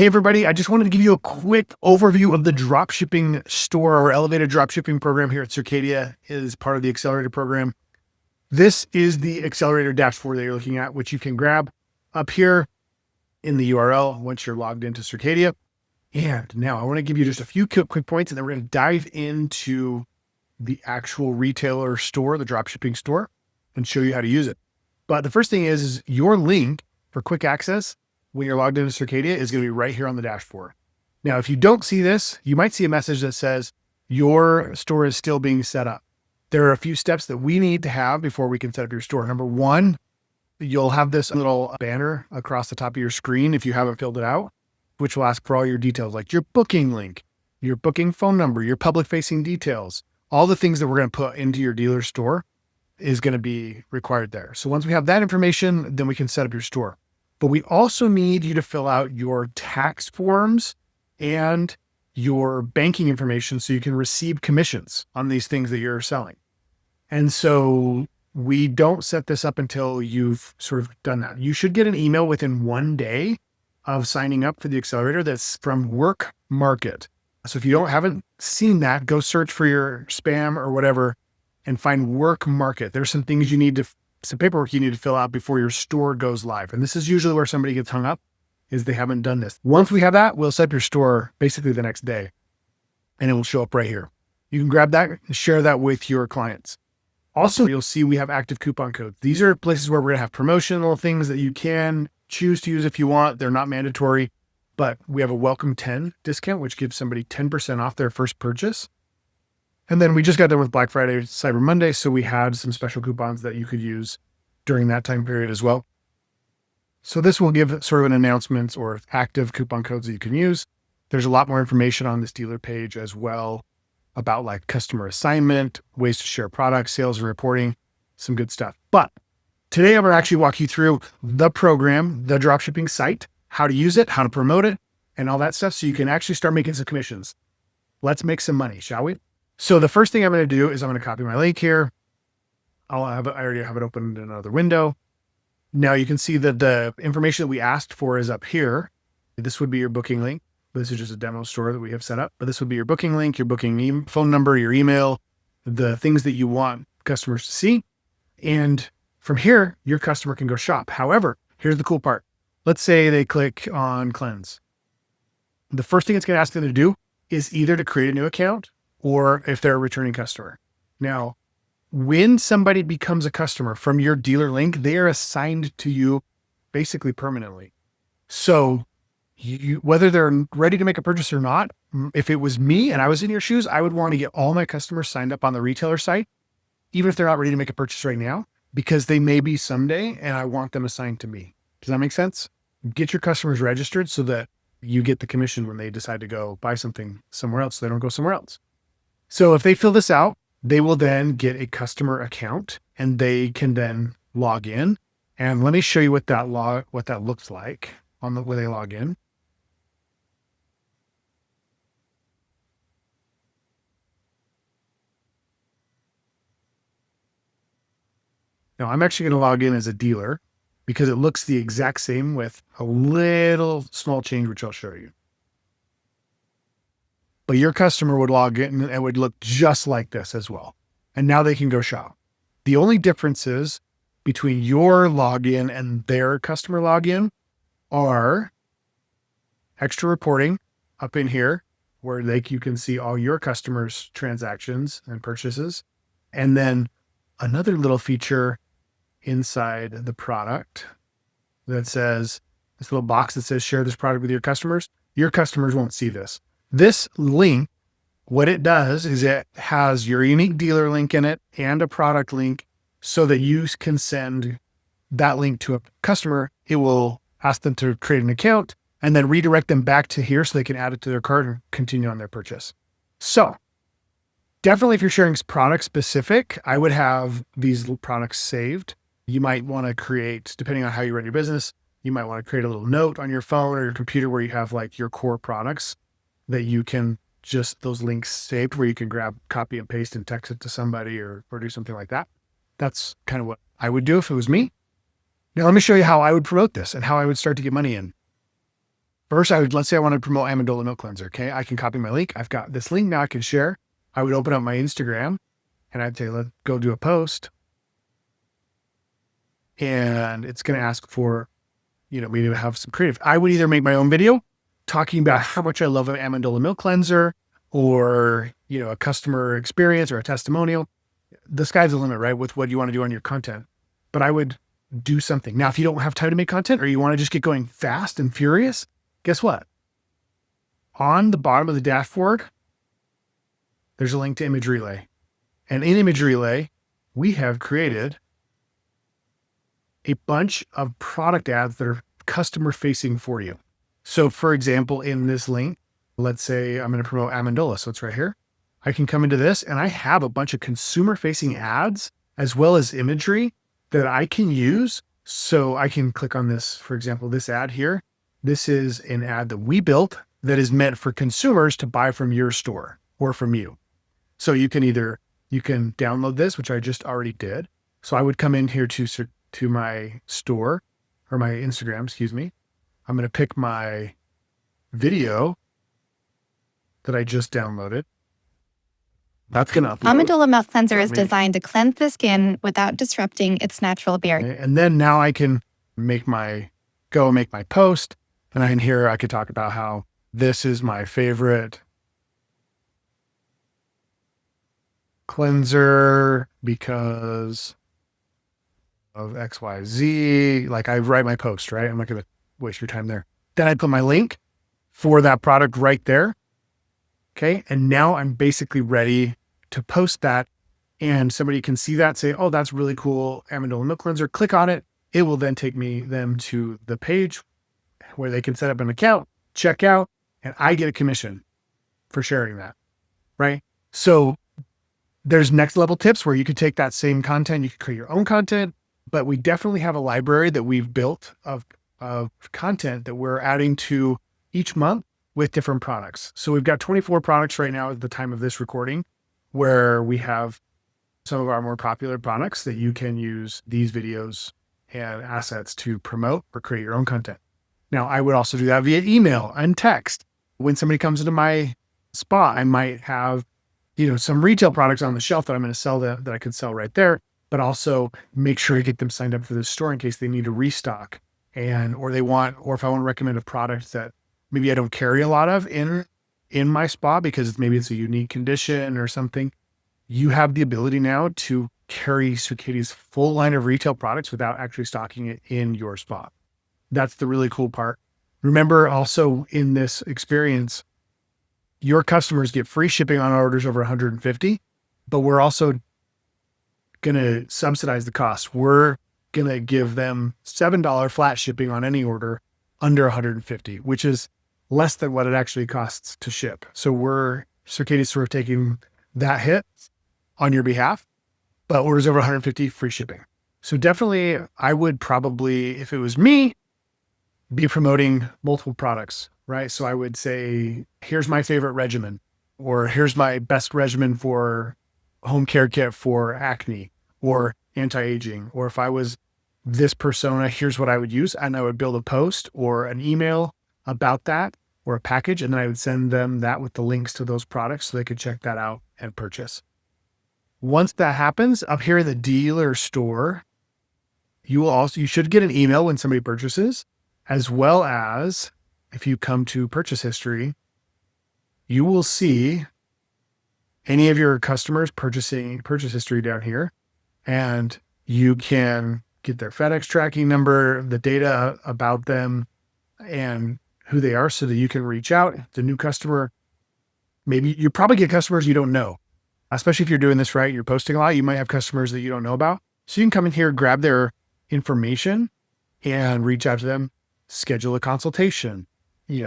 Hey everybody, I just wanted to give you a quick overview of the dropshipping store or elevated dropshipping program here at Circadia. It is part of the Accelerator program. This is the Accelerator dashboard that you're looking at, which you can grab up here in the URL once you're logged into Circadia. And now I want to give you just a few quick points, and then we're going to dive into the actual retailer store, the dropshipping store, and show you how to use it. But the first thing is your link for quick access when you're logged into Circadia is going to be right here on the dashboard. Now, if you don't see this, you might see a message that says your store is still being set up. There are a few steps that we need to have before we can set up your store. Number one, you'll have this little banner across the top of your screen if you haven't filled it out, which will ask for all your details, like your booking link, your booking phone number, your public facing details, all the things that we're going to put into your dealer store is going to be required there. So once we have that information, then we can set up your store. But we also need you to fill out your tax forms and your banking information so you can receive commissions on these things that you're selling. And so we don't set this up until you've sort of done that. You should get an email within 1 day of signing up for the Accelerator that's from Work Market. So if you haven't seen that, go search for your spam or whatever and find Work Market. There's some things some paperwork you need to fill out before your store goes live. And this is usually where somebody gets hung up, is they haven't done this. Once we have that, we'll set up your store basically the next day, and it will show up right here. You can grab that and share that with your clients. Also, you'll see we have active coupon codes. These are places where we're going to have promotional things that you can choose to use if you want. They're not mandatory, but we have a welcome 10 discount, which gives somebody 10% off their first purchase. And then we just got done with Black Friday, Cyber Monday. So we had some special coupons that you could use during that time period as well. So this will give sort of an announcement or active coupon codes that you can use. There's a lot more information on this dealer page as well about like customer assignment, ways to share products, sales and reporting, some good stuff. But today I'm going to actually walk you through the program, the dropshipping site, how to use it, how to promote it, and all that stuff so you can actually start making some commissions. Let's make some money, shall we? So the first thing I'm going to do is I'm going to copy my link here. I already have it opened in another window. Now you can see that the information that we asked for is up here. This would be your booking link. This is just a demo store that we have set up, but this would be your booking link, your booking phone number, your email, the things that you want customers to see. And from here, your customer can go shop. However, here's the cool part. Let's say they click on cleanse. The first thing it's going to ask them to do is either to create a new account or if they're a returning customer. Now, when somebody becomes a customer from your dealer link, they are assigned to you basically permanently. So whether they're ready to make a purchase or not, if it was me and I was in your shoes, I would want to get all my customers signed up on the retailer site, even if they're not ready to make a purchase right now, because they may be someday and I want them assigned to me. Does that make sense? Get your customers registered so that you get the commission when they decide to go buy something somewhere else so they don't go somewhere else. So if they fill this out, they will then get a customer account and they can then log in. And let me show you what that looks like on the way they log in. Now I'm actually going to log in as a dealer because it looks the exact same with a little small change, which I'll show you. But your customer would log in and it would look just like this as well. And now they can go shop. The only differences between your login and their customer login are extra reporting up in here where you can see all your customers' transactions and purchases. And then another little feature inside the product that says, this little box that says share this product with your customers. Your customers won't see this. This link, what it does is it has your unique dealer link in it and a product link so that you can send that link to a customer. It will ask them to create an account and then redirect them back to here so they can add it to their cart and continue on their purchase. So definitely if you're sharing product specific, I would have these products saved. You might want to create, depending on how you run your business, you might want to create a little note on your phone or your computer where you have like your core products that you can just those links saved where you can grab, copy and paste and text it to somebody or do something like that. That's kind of what I would do if it was me. Now let me show you how I would promote this and how I would start to get money in. First, let's say I want to promote Amendola milk cleanser. Okay. I can copy my link. I've got this link now I can share. I would open up my Instagram and I'd say, let's go do a post. And it's going to ask for, me to have some creative. I would either make my own video talking about how much I love an Amendola milk cleanser, or, a customer experience or a testimonial. The sky's the limit, right? With what you want to do on your content. But I would do something. Now, if you don't have time to make content or you want to just get going fast and furious, guess what? On the bottom of the dashboard, there's a link to Image Relay. And in Image Relay, we have created a bunch of product ads that are customer facing for you. So for example, in this link, let's say I'm going to promote Amendola. So it's right here. I can come into this and I have a bunch of consumer facing ads as well as imagery that I can use. So I can click on this, for example, this ad here. This is an ad that we built that is meant for consumers to buy from your store or from you. So you can download this, which I just already did. So I would come in here to my store or my Instagram, excuse me. I'm going to pick my video that I just downloaded. That's going to upload. Amendola milk cleanser is designed to cleanse the skin without disrupting its natural barrier. And then now I can make my post. And in here, I could talk about how this is my favorite cleanser because of XYZ. Like I write my post, right? I'm not going to waste your time there. Then I put my link for that product right there. Okay. And now I'm basically ready to post that, and somebody can see that, say, oh, that's really cool. Amendola milk cleanser. Click on it. It will then take them to the page where they can set up an account, check out, and I get a commission for sharing that. Right. So there's next level tips where you could take that same content, you can create your own content, but we definitely have a library that we've built of content that we're adding to each month with different products. So we've got 24 products right now at the time of this recording, where we have some of our more popular products that you can use these videos and assets to promote or create your own content. Now, I would also do that via email and text. When somebody comes into my spa, I might have, some retail products on the shelf that I'm going to sell that I could sell right there, but also make sure to get them signed up for the store in case they need to restock or if I want to recommend a product that maybe I don't carry a lot of in my spa because maybe it's a unique condition or something. You have the ability now to carry Circadia's full line of retail products without actually stocking it in your spa. That's the really cool part. Remember also in this experience, your customers get free shipping on orders over 150, but we're also going to subsidize the cost. We're going to give them $7 flat shipping on any order under 150, which is less than what it actually costs to ship. So Circadia sort of taking that hit on your behalf, but orders over 150, free shipping. So definitely I would probably, if it was me, be promoting multiple products, right? So I would say, here's my favorite regimen, or here's my best regimen for home care kit for acne or anti-aging. Or if I was this persona, here's what I would use. And I would build a post or an email about that or a package. And then I would send them that with the links to those products so they could check that out and purchase. Once that happens up here in the dealer store, you should get an email when somebody purchases, as well as if you come to purchase history, you will see any of your customers purchase history down here, and you can get their FedEx tracking number, the data about them and who they are so that you can reach out. If it's a new customer, maybe you probably get customers you don't know, especially if you're doing this right, you're posting a lot, you might have customers that you don't know about. So you can come in here, grab their information and reach out to them, schedule a consultation,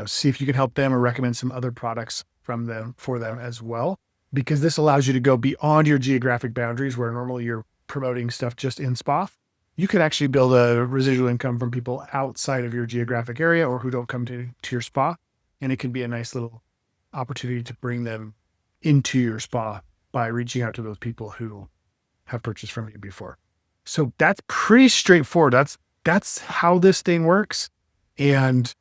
see if you can help them or recommend some other products for them as well, because this allows you to go beyond your geographic boundaries where normally you're promoting stuff just in spa. You could actually build a residual income from people outside of your geographic area or who don't come to your spa. And it can be a nice little opportunity to bring them into your spa by reaching out to those people who have purchased from you before. So that's pretty straightforward. That's how this thing works. And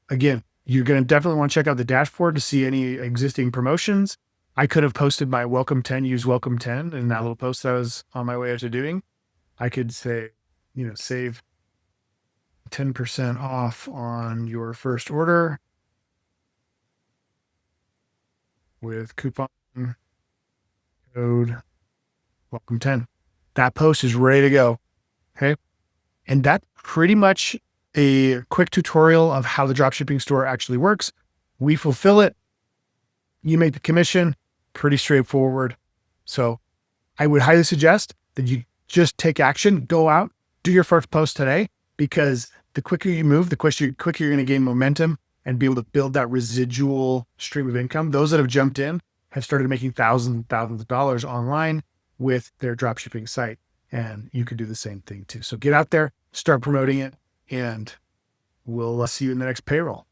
again, You're going to definitely want to check out the dashboard to see any existing promotions. I could have posted my welcome 10, use welcome 10 in that little post that I was on my way to doing. I could say, save 10% off on your first order with coupon code welcome 10. That post is ready to go. Okay. And that's pretty much a quick tutorial of how the dropshipping store actually works. We fulfill it. You make the commission. Pretty straightforward. So I would highly suggest that you just take action, go out, do your first post today, because the quicker you move, the quicker you're going to gain momentum and be able to build that residual stream of income. Those that have jumped in have started making thousands and thousands of dollars online with their dropshipping site. And you could do the same thing too. So get out there, start promoting it, and we'll see you in the next payroll.